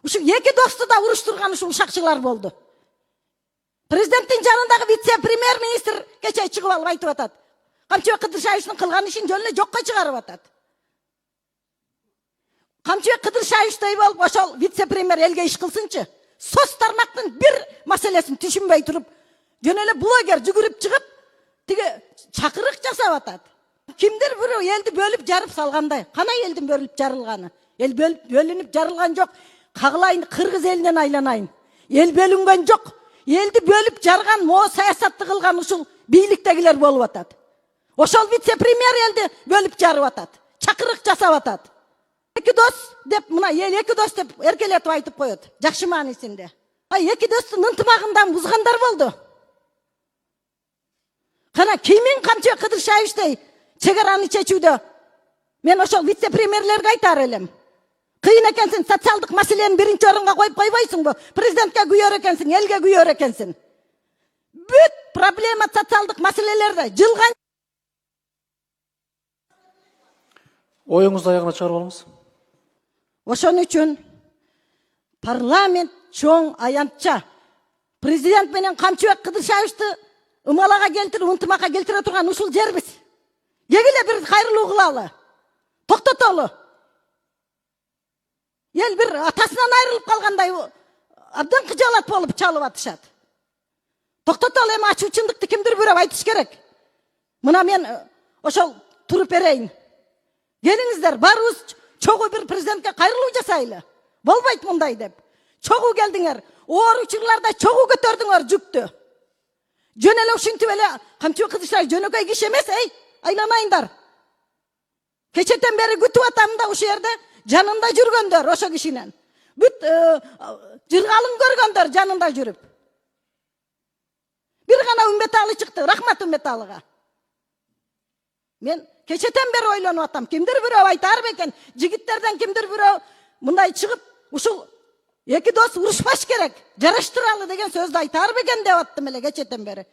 Ушу эки досту да уруштурган ушул ушакчылар болду. Президенттин жанындагы вице-премьер-министр кече чыгып алып айтып атат. Камчыбек Кыдыршаевичтин кылган ишин жөн эле жокко чыгарып атат. Камчыбек Кыдыршаевичтей болуп ошол вице-премьер элге иш кылсынчы. Соц тармактын бир маселесин түшүнбөй туруп, жөн эле блогер жүгүрүп чыгып, тиги чакырык жасап атат. Кимдир бирөө элди бөлүп жарып салгандай. Кана элдин бөлүп жарылганы? Эл бөлүнүп жарылган жок. Кагылайын, кыргыз элинен айланайын. Эл бөлүнгөн жок. Элди бөлүп жарган, мо саясатты кылган ушул бийликтегилер болуп атат. Ошол вице-премьер элди бөлүп жарып атат. Чакырык жасап атат. Эки дос деп, мына эл эки дос деп эркелетип айтып коет. Жакшы маанисинде. Эки достун ынтымагындан бузгандар болду. Кана кимин Камчыбек Кыдыршаевичтей чегараны чечүүдө мен ошол вице-премьерлерге айтар элем. Кыйын экенсиң, социалдык маселени биринчи орунга коюп койбойсуңбу? Президентке күйөр экенсиң, элге күйөр экенсиң. Бүт проблема социалдык маселелерде жылган. Оюңузду аягына чыгарып алыңыз. Ошон үчүн парламент чоң аянтча президент менен Камчыбек Кыдыршаевичти ымалага келтирип, ынтымакка келтире турган ушул жербиз. Эгиле бир кайрылуу кылалы. Токтотолу. Ел бир атасынан айрылып калгандай абдан кыжалат болуп чалып атышат. Токтотолу, эми ачуу чындыкты кимдир бирөө айтыш керек. Мына мен ошол туруп берейин. Келиңиздер, барыбыз чогуу бир президентке кайрылуу жасайлы. Болбойт мындай деп. Чогуу келдиңер. Оор учурларда чогуу көтөрдүңөр жүктү. Жөн эле ушинтип эле Камчыбек Кыдыршаевич жөнөкөй киши эмес, айланайындар. Кечетен бери күтүп атам да ушул жерде жанында жүргөндөр ошо кишинен. Бүт жыргалын көргөндөр жанында жүрүп. Бир гана Үмбеталы чыкты, рахмат Үмбеталыга. Мен кечетен бери ойлонуп атам, кимдир бирөө айтар бекен, жигиттерден кимдир бирөө мындай чыгып, ушул эки дос урушпаш керек, жараштыралы деген сөздү айтар бекен деп аттым эле кечетен бери.